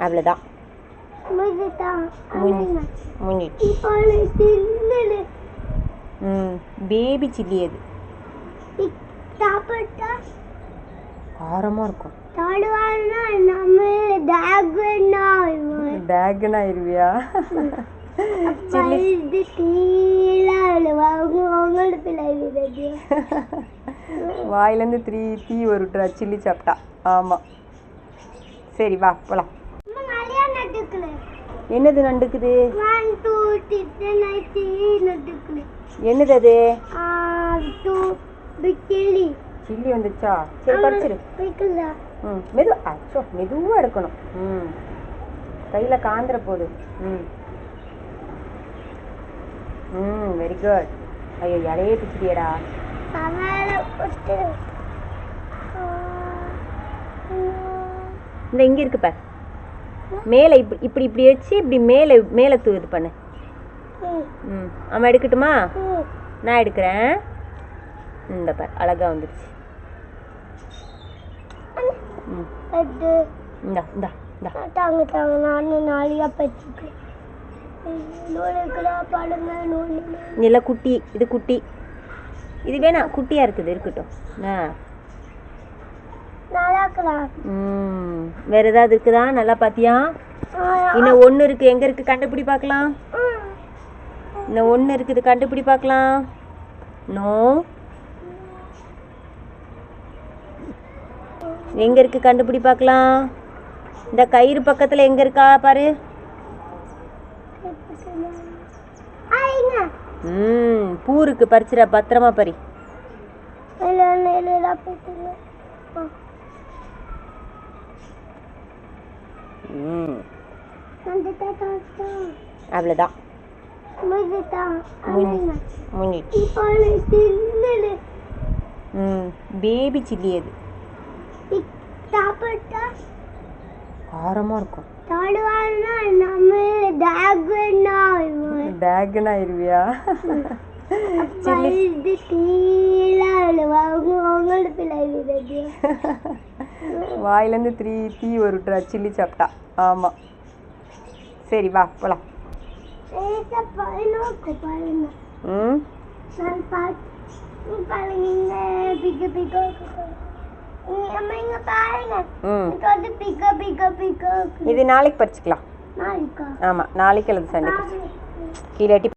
அவ்வளோதான். Baby chilli அது காரமாக இருக்கும். டாகன் ஆயிருவியா? வாயிலேருந்து தீ வருட்றா சில்லி சாப்பிட்டா. ஆமாம், சரி வா போலாம். என்னது நண்டுக்குது? என்னது அது? சில்லி வந்துச்சா? சரி பறிச்சிரு. மெதுவாக எடுக்கணும். கையில் காந்துற போகுது. Very good. ஐயோ இலையே பிச்சிடியடா. இந்த இங்கே இருக்கு பார். மேலே இப்படி வச்சு இப்படி மேலே இது பண்ணு. ஆமாம், எடுக்கட்டுமா? நான் எடுக்கிறேன். இந்த பார் அழகா வந்துருச்சு. இல்லை குட்டி, இது குட்டி. இது வேணாம், குட்டியா இருக்குது, இருக்கட்டும். வேற ஏதாவது இருக்குதா? நல்லா பாத்தியா? இன்னும் ஒன்று இருக்கு. எங்க இருக்கு? கண்டுபிடி பார்க்கலாம். இன்னும் ஒன்று இருக்குது, கண்டுபிடி பார்க்கலாம். நோ, எங்க இருக்கு? கண்டுபிடி பார்க்கலாம். இந்த கயிறு பக்கத்துல எங்க இருக்கா பாரு. பூ இருக்கு, பறிச்சிட. பத்திரமா பறி. அவ்வளோதான். பேபி சில்லி அது காரமாக இருக்கும். டாகன் ஆயிருவியா? வாயிலேருந்து தீ வருட்றா சில்லி சாப்பிட்டா. ஆமாம், சரி வா போலாம். இது நாளைக்கு பறிச்சுக்கலாம். ஆமாம், நாளைக்கு அல்லது சண்டே கீழே